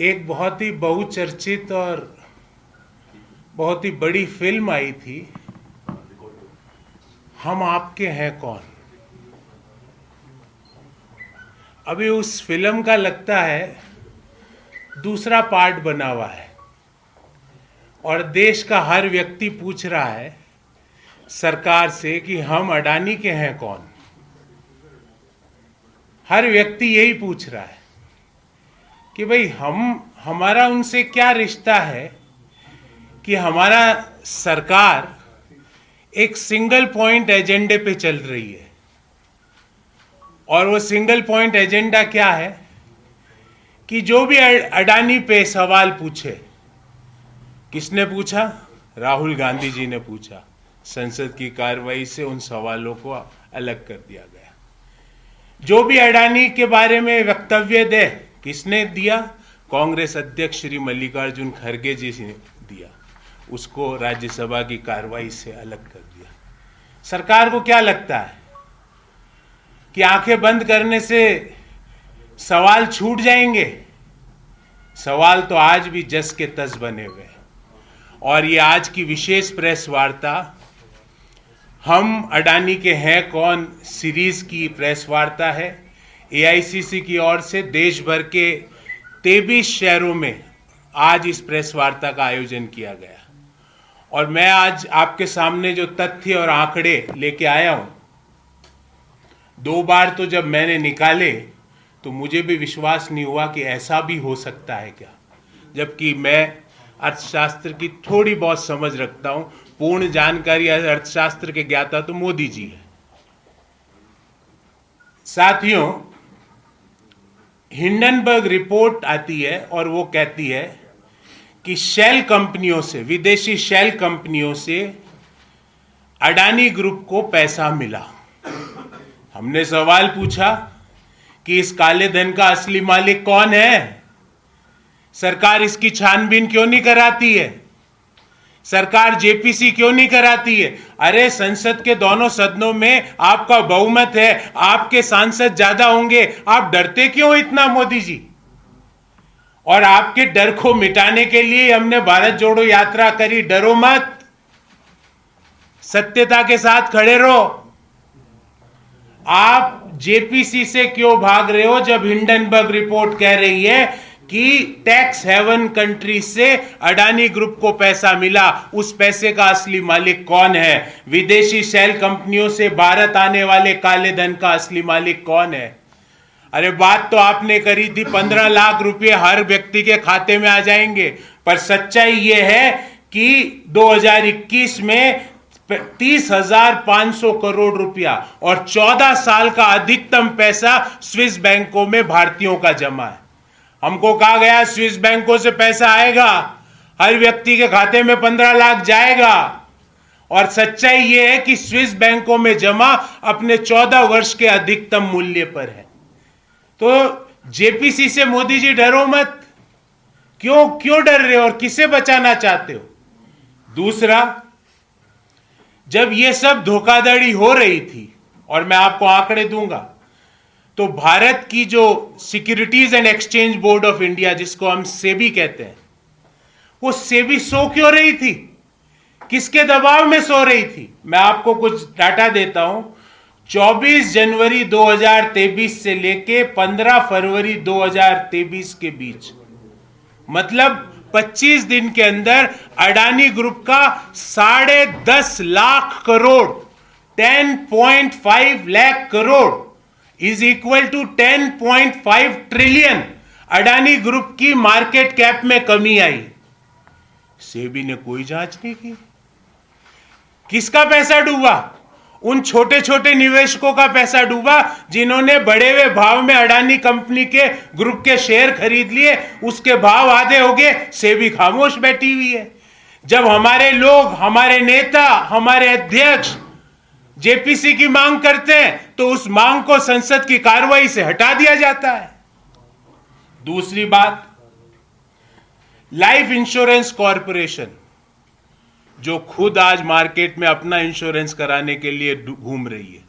एक बहुत ही बहुचर्चित और बहुत ही बड़ी फिल्म आई थी, हम आपके हैं कौन। अभी उस फिल्म का लगता है दूसरा पार्ट बना हुआ है और देश का हर व्यक्ति पूछ रहा है सरकार से कि हम अडानी के हैं कौन। हर व्यक्ति यही पूछ रहा है कि भाई हमारा उनसे क्या रिश्ता है कि हमारा सरकार एक सिंगल पॉइंट एजेंडे पे चल रही है। और वो सिंगल पॉइंट एजेंडा क्या है कि जो भी अडानी पे सवाल पूछे, किसने पूछा? राहुल गांधी जी ने पूछा। संसद की कार्रवाई से उन सवालों को अलग कर दिया गया। जो भी अडानी के बारे में वक्तव्य दे, किसने दिया? कांग्रेस अध्यक्ष श्री मल्लिकार्जुन खड़गे जी ने दिया। उसको राज्यसभा की कार्रवाई से अलग कर दिया। सरकार को क्या लगता है कि आंखें बंद करने से सवाल छूट जाएंगे? सवाल तो आज भी जस के तस बने हुए हैं। और ये आज की विशेष प्रेस वार्ता हम अडानी के हैं कौन सीरीज की प्रेस वार्ता है। एआईसीसी की ओर से देश भर के 23 शहरों में आज इस प्रेस वार्ता का आयोजन किया गया। और मैं आज आपके सामने जो तथ्य और आंकड़े लेके आया हूं, 2 बार तो जब मैंने निकाले तो मुझे भी विश्वास नहीं हुआ कि ऐसा भी हो सकता है क्या। जबकि मैं अर्थशास्त्र की थोड़ी बहुत समझ रखता हूं, पूर्ण जानकारी अर्थशास्त्र के ज्ञाता तो मोदी जी है। साथियों, हिंडनबर्ग रिपोर्ट आती है और वो कहती है कि शेल कंपनियों से, विदेशी शेल कंपनियों से अडानी ग्रुप को पैसा मिला। हमने सवाल पूछा कि इस काले धन का असली मालिक कौन है? सरकार इसकी छानबीन क्यों नहीं कराती है? सरकार जेपीसी क्यों नहीं कराती है? अरे संसद के दोनों सदनों में आपका बहुमत है, आपके सांसद ज्यादा होंगे, आप डरते क्यों इतना मोदी जी? और आपके डर को मिटाने के लिए हमने भारत जोड़ो यात्रा करी। डरो मत, सत्यता के साथ खड़े रहो। आप जेपीसी से क्यों भाग रहे हो जब हिंडनबर्ग रिपोर्ट कह रही है कि टैक्स हेवन कंट्री से अडानी ग्रुप को पैसा मिला? उस पैसे का असली मालिक कौन है? विदेशी शेल कंपनियों से भारत आने वाले काले धन का असली मालिक कौन है? अरे बात तो आपने करी थी 15 लाख रुपए हर व्यक्ति के खाते में आ जाएंगे, पर सच्चाई यह है कि 2021 में 30,500 करोड़ रुपया और 14 साल का अधिकतम पैसा स्विस बैंकों में भारतीयों का जमा है। हमको कहा गया स्विस बैंकों से पैसा आएगा, हर व्यक्ति के खाते में 15 लाख जाएगा। और सच्चाई यह है कि स्विस बैंकों में जमा अपने 14 वर्ष के अधिकतम मूल्य पर है। तो जेपीसी से मोदी जी डरो मत। क्यों डर रहे हो और किसे बचाना चाहते हो? दूसरा, जब यह सब धोखाधड़ी हो रही थी, और मैं आपको आंकड़े दूंगा, तो भारत की जो securities and exchange board of India, जिसको हम सेबी कहते हैं, वो सेबी सो क्यों रही थी? किसके दबाव में सो रही थी? मैं आपको कुछ डाटा देता हूं। 24 जनवरी 2023 से लेके 15 फरवरी 2023 के बीच, मतलब 25 दिन के अंदर अडानी ग्रुप का 10.5 lakh crore, 10.5 lakh crore is equal to 10.5 trillion Adani group की मार्केट कैप में कमी आई। सेबी ने कोई जांच नहीं की। किसका पैसा डूबा? उन छोटे छोटे निवेशकों का पैसा डूबा जिन्होंने बढ़े हुए भाव में अडानी कंपनी के ग्रुप के शेयर खरीद लिए। उसके भाव आधे हो गए, सेबी खामोश बैठी हुई है। जब हमारे लोग, हमारे नेता, हमारे अध्यक्ष जेपीसी की मांग करते हैं तो उस मांग को संसद की कार्रवाई से हटा दिया जाता है। दूसरी बात, लाइफ इंश्योरेंस कॉरपोरेशन, जो खुद आज मार्केट में अपना इंश्योरेंस कराने के लिए घूम रही है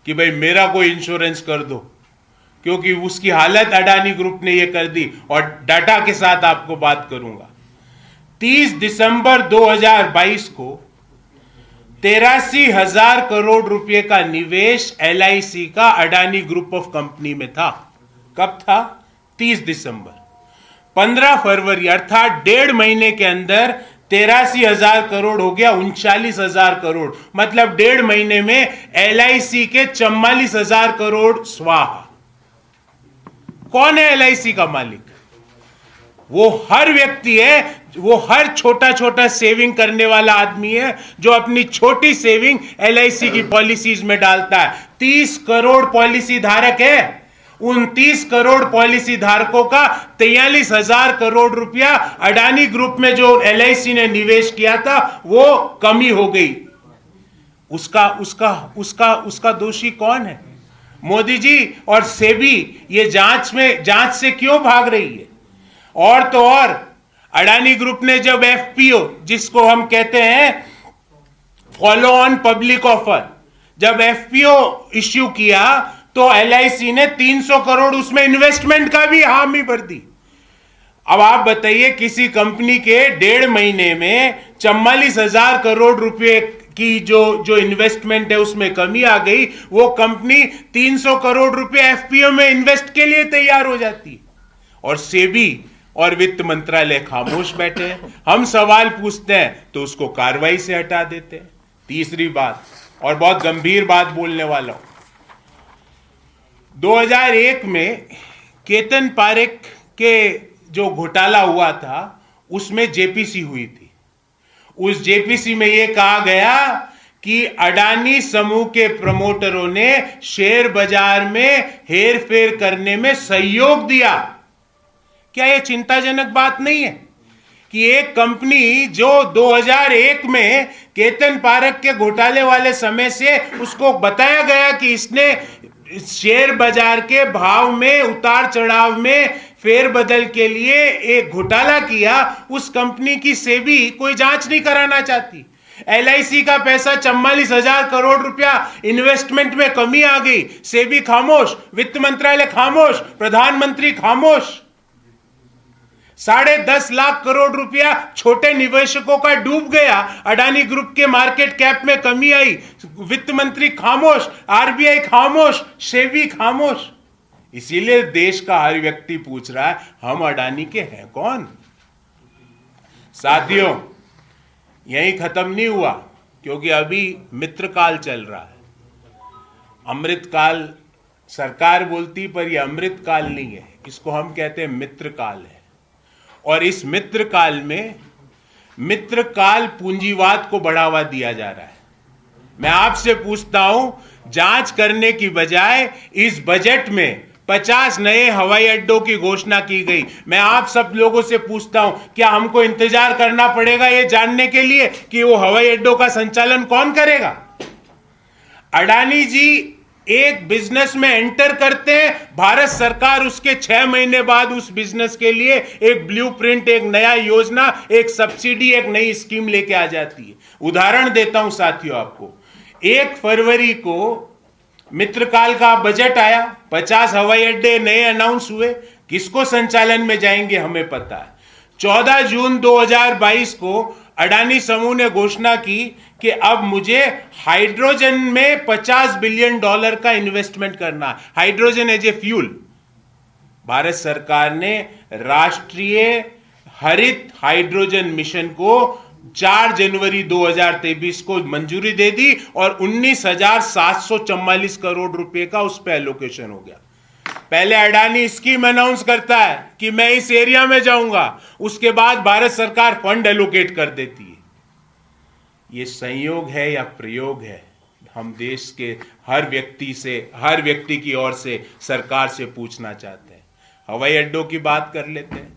कि भाई मेरा कोई इंश्योरेंस कर दो, क्योंकि उसकी हालत अडानी ग्रुप ने ये कर दी, और डाटा के साथ आपको बात करूंगा। 30 दिसंबर 2022 को 83,000 करोड़ रुपए का निवेश LIC का अडानी ग्रुप ऑफ कंपनी में था। कब था? 30 दिसंबर। 15 फरवरी अर्थात 1.5 महीने के अंदर 83,000 करोड़ हो गया 39,000 करोड़, मतलब 1.5 महीने में LIC के 44,000 करोड़ स्वाहा। कौन है LIC का मालिक? वो हर व्यक्ति है, वो हर छोटा छोटा सेविंग करने वाला आदमी है जो अपनी छोटी सेविंग LIC की पॉलिसीज में डालता है। 30 करोड़ पॉलिसी धारक है। उन 30 करोड़ पॉलिसी धारकों का 43,000 करोड़ रुपया अडानी ग्रुप में जो LIC ने निवेश किया था वो कमी हो गई। उसका उसका उसका उसका दोषी कौन है? मोदी जी और सेबी ये जांच से क्यों भाग रही है? और तो और अडानी ग्रुप ने जब FPO, जिसको हम कहते हैं फॉलो ऑन पब्लिक ऑफर, जब FPO इश्यू किया तो LIC ने 300 करोड़ उसमें इन्वेस्टमेंट का भी हामी भर दी। अब आप बताइए, किसी कंपनी के 1.5 महीने में 44,000 करोड़ रुपए की जो इन्वेस्टमेंट है उसमें कमी आ गई, वो कंपनी 300 करोड़ रुपए FPO में इन्वेस्ट के लिए तैयार हो जाती, और सेबी और वित्त मंत्रालय खामोश बैठे हैं। हम सवाल पूछते हैं तो उसको कार्रवाई से हटा देते हैं। तीसरी बात, और बहुत गंभीर बात बोलने वाला हूं, 2001 में केतन पारेख के जो घोटाला हुआ था उसमें JPC हुई थी। उस JPC में यह कहा गया कि अडानी समूह के प्रमोटरों ने शेयर बाजार में हेरफेर करने में सहयोग दिया। क्या यह चिंताजनक बात नहीं है कि एक कंपनी जो 2001 में केतन पारेख के घोटाले वाले समय से उसको बताया गया कि इसने शेयर बाजार के भाव में उतार चढ़ाव में फेरबदल के लिए एक घोटाला किया, उस कंपनी की सेबी कोई जांच नहीं कराना चाहती। LIC का पैसा 44,000 करोड़ रुपया इन्वेस्टमेंट में कमी आ गई, सेबी खामोश, वित्त मंत्रालय खामोश, प्रधानमंत्री खामोश। 10.5 लाख करोड़ रुपया छोटे निवेशकों का डूब गया, अडानी ग्रुप के मार्केट कैप में कमी आई, वित्त मंत्री खामोश, RBI खामोश, सेबी खामोश। इसीलिए देश का हर व्यक्ति पूछ रहा है, हम अडानी के हैं कौन? साथियों, यही खत्म नहीं हुआ, क्योंकि अभी मित्रकाल चल रहा है। अमृतकाल सरकार बोलती, पर यह अमृतकाल नहीं है, इसको हम कहते हैं मित्रकाल है। और इस मित्रकाल में मित्रकाल पूंजीवाद को बढ़ावा दिया जा रहा है। मैं आपसे पूछता हूं, जांच करने की बजाय इस बजट में 50 नए हवाई अड्डों की घोषणा की गई। मैं आप सब लोगों से पूछता हूं, क्या हमको इंतजार करना पड़ेगा यह जानने के लिए कि वो हवाई अड्डों का संचालन कौन करेगा? अडानी जी एक बिजनेस में एंटर करते हैं, भारत सरकार उसके 6 महीने बाद उस बिजनेस के लिए एक ब्लूप्रिंट, एक नया योजना, एक सब्सिडी, एक नई स्कीम लेके आ जाती है। उदाहरण देता हूं साथियों आपको, 1 फरवरी को मित्रकाल का बजट आया, 50 हवाई अड्डे नए अनाउंस हुए, किसको संचालन में जाएंगे हमें पता है। 14 जून 2022 को अडानी समूह ने घोषणा की कि अब मुझे हाइड्रोजन में $50 बिलियन का इन्वेस्टमेंट करना है, hydrogen as a fuel. Bharat सरकार ने राष्ट्रीय हरित हाइड्रोजन मिशन को 4 जनवरी 2023 को मंजूरी दे दी और 19,744 करोड़ रुपए का उस पर एलोकेशन हो गया। पहले अडानी स्कीम अनाउंस करता है कि मैं इस एरिया में जाऊंगा, उसके बाद भारत सरकार फंड एलोकेट कर देती है। यह संयोग है या प्रयोग है? हम देश के हर व्यक्ति की ओर से सरकार से पूछना चाहते हैं। हवाई अड्डों की बात कर लेते हैं।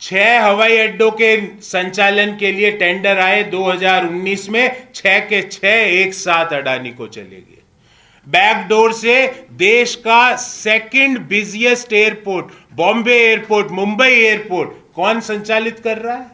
6 हवाई अड्डों के संचालन के लिए टेंडर आए 2019 में, 6 के 6 एक साथ अडानी को चले गए। बैकडोर से देश का second busiest airport Bombay airport, Mumbai airport कौन संचालित कर रहा है?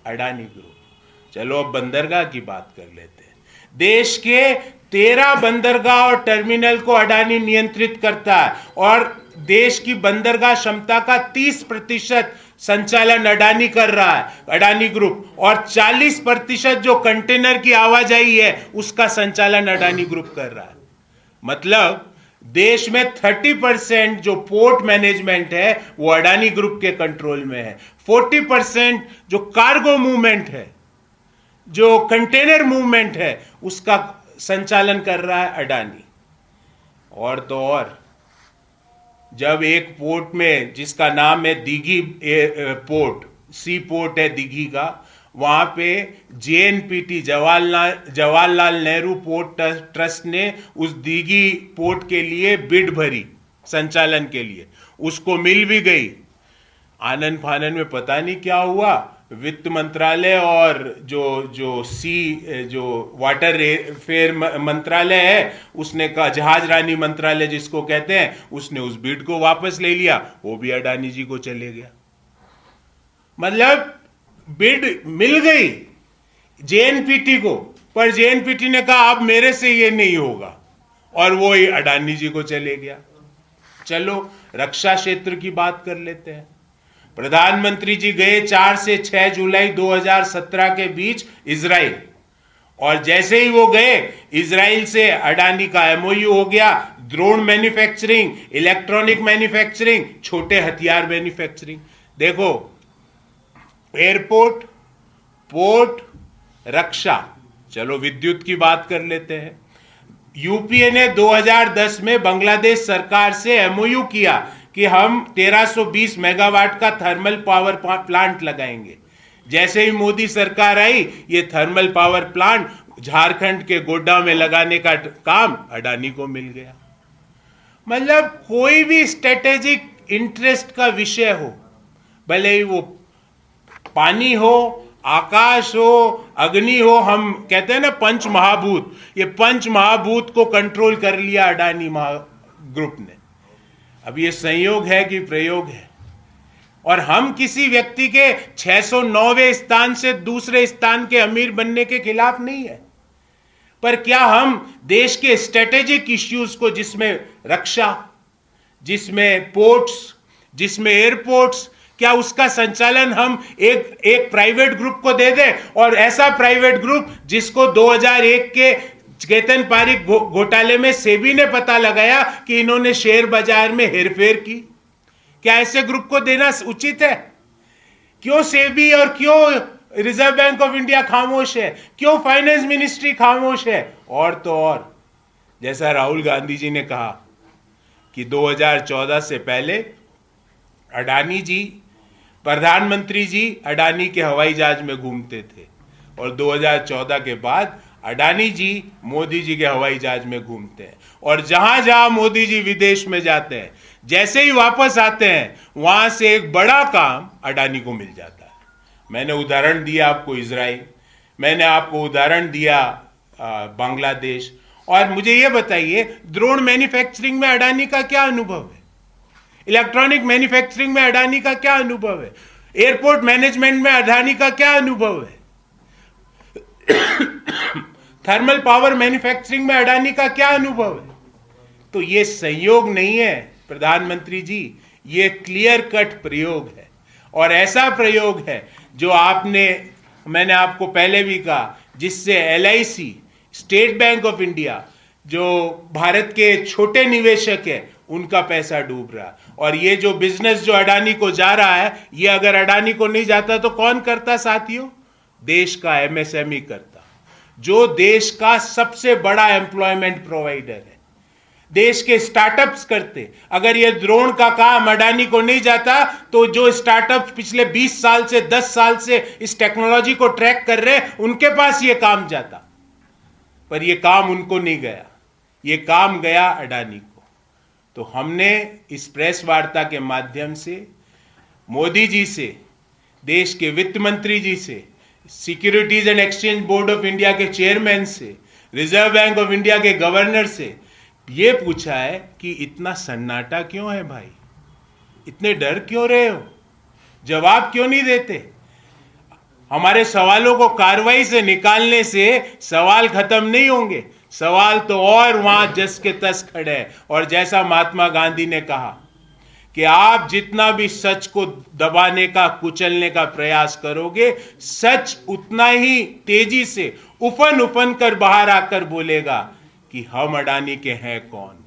अडानी ग्रुप। चलो अब बंदरगाह की बात कर लेते हैं। देश के 13 बंदरगाह और टर्मिनल को अडानी नियंत्रित करता है और देश की बंदरगाह क्षमता का 30% संचालन अडानी कर रहा है, अडानी ग्रुप, और 40% जो कंटेनर की आवाजाही है उसका संचालन अडानी ग्रुप कर रहा है। मतलब देश में 30% जो पोर्ट मैनेजमेंट है वो अडानी ग्रुप के कंट्रोल में है। 40% जो कार्गो मूवमेंट है, जो कंटेनर मूवमेंट है, उसका संचालन कर रहा है अडानी। और तो और जब एक पोर्ट में जिसका नाम है दीघी पोर्ट, सी पोर्ट है दीघी का, वहां पे JNPT Jawaharlal Nehru port trust ने उस दीघी पोर्ट के लिए बिड भरी संचालन के लिए, उसको मिल भी गई। आनन फानन में पता नहीं क्या हुआ, वित्त मंत्रालय और जो वाटर फेयर मंत्रालय है, उसने कहा, जहाज रानी मंत्रालय जिसको कहते हैं, उसने उस बिड को वापस ले लिया, वो भी अडानी जी को चले गया। मतलब बिड मिल गई जेएनपीटी को, पर जेएनपीटी ने कहा अब मेरे से ये नहीं होगा, और वो ही अडानी जी को चले गया। चलो रक्षा क्षेत्र की बात कर लेते हैं। प्रधानमंत्री जी गए 4 से 6 जुलाई 2017 के बीच इजराइल, और जैसे ही वो गए, इजराइल से अडानी का एमओयू हो गया। ड्रोन मैन्युफैक्चरिंग, इलेक्ट्रॉनिक मैन्युफैक्चरिंग, छोटे हथियार मैन्युफैक्चरिंग। देखो, एयरपोर्ट, पोर्ट, रक्षा, चलो विद्युत की बात कर लेते हैं। यूपीए ने 2010 में बांग्लादेश सरकार से एमओयू किया कि हम 1320 मेगावाट का थर्मल पावर प्लांट लगाएंगे। जैसे ही मोदी सरकार आई, ये थर्मल पावर प्लांट झारखंड के गोड्डा में लगाने का काम अडानी को मिल गया। मतलब कोई भी स्ट्रेटेजिक इंटरेस्ट का विषय हो, भले ही वो पानी हो, आकाश हो, अग्नि हो, हम कहते हैं ना पंच महाभूत, ये पंच महाभूत को कंट्रोल कर लिया अडानी ग्रुप ने। अब ये संयोग है कि प्रयोग है, और हम किसी व्यक्ति के 609वें स्थान से दूसरे स्थान के अमीर बनने के खिलाफ नहीं है, पर क्या हम देश के स्ट्रेटेजिक इश्यूज को, जिसमें रक्षा, जिसमें पोर्ट्स, जिसमें एयरपोर्ट्स, क्या उसका संचालन हम एक प्राइवेट ग्रुप को दे दें, और ऐसा प्राइवेट ग्रुप जिसको 2001 के चेतन पारिक घोटाले में सेबी ने पता लगाया कि इन्होंने शेयर बाजार में हेरफेर की? क्या ऐसे ग्रुप को देना उचित है? क्यों सेबी और क्यों रिजर्व बैंक ऑफ इंडिया खामोश है? क्यों फाइनेंस मिनिस्ट्री खामोश है? और तो और, जैसा राहुल गांधी जी ने कहा कि 2014 से पहले अडानी जी, प्रधानमंत्री जी अडानी के हवाई जहाज में घूमते थे, और 2014 के बाद अडानी जी मोदी जी के हवाई जहाज में घूमते हैं, और जहां जहां मोदी जी विदेश में जाते हैं, जैसे ही वापस आते हैं, वहां से एक बड़ा काम अडानी को मिल जाता है। मैंने उदाहरण दिया आपको इजराइल, मैंने आपको उदाहरण दिया बांग्लादेश, और मुझे यह बताइए, ड्रोन मैन्युफैक्चरिंग में अडानी का क्या अनुभव है? इलेक्ट्रॉनिक मैन्युफैक्चरिंग में अडानी का क्या अनुभव है? एयरपोर्ट मैनेजमेंट में अडानी का क्या अनुभव है? थर्मल पावर मैन्युफैक्चरिंग में अडानी का क्या अनुभव है? तो ये संयोग नहीं है प्रधानमंत्री जी, ये क्लियर कट प्रयोग है, और ऐसा प्रयोग है जो मैंने आपको पहले भी कहा, जिससे LIC, state bank of India, जो भारत के छोटे निवेशक हैं, उनका पैसा डूब रहा। और ये जो बिजनेस जो अडानी को जा रहा है, ये अगर अडानी को नहीं जाता तो कौन करता साथियों? देश का एमएसएमई करता, जो देश का सबसे बड़ा एम्प्लॉयमेंट प्रोवाइडर है। देश के स्टार्टअप्स करते। अगर ये ड्रोन का काम अडानी को नहीं जाता, तो जो स्टार्टअप्स पिछले 20 साल से 10 साल से इस टेक्नोलॉजी को ट्रैक कर रहे हैं, उनके पास ये काम जाता, पर ये काम उनको नहीं गया, ये काम गया अडानी को। तो हमने इस प्रेस वार्ता के माध्यम से मोदी जी से, देश के वित्त मंत्री जी से, securities and exchange board of India के चेयरमैन से, रिजर्व बैंक ऑफ इंडिया के गवर्नर से ये पूछा है कि इतना सन्नाटा क्यों है भाई? इतने डर क्यों रहे हो? जवाब क्यों नहीं देते? हमारे सवालों को कार्रवाई से निकालने से सवाल खत्म नहीं होंगे, सवाल तो और वहां जस के तस खड़े हैं। और जैसा महात्मा गांधी ने कहा कि आप जितना भी सच को दबाने का, कुचलने का प्रयास करोगे, सच उतना ही तेजी से उफन उफन कर बाहर आकर बोलेगा कि हम अडानी के हैं कौन।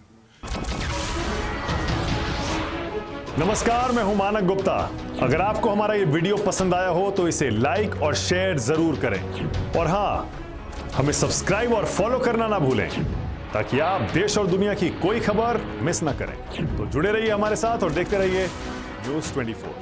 नमस्कार, मैं हूं मानक गुप्ता। अगर आपको हमारा ये वीडियो पसंद आया हो तो इसे लाइक और शेयर जरूर करें। और हां, हमें सब्सक्राइब और फॉलो करना ना भूलें ताकि आप देश और दुनिया की कोई खबर मिस ना करें। तो जुड़े रहिए हमारे साथ और देखते रहिए न्यूज़ 24।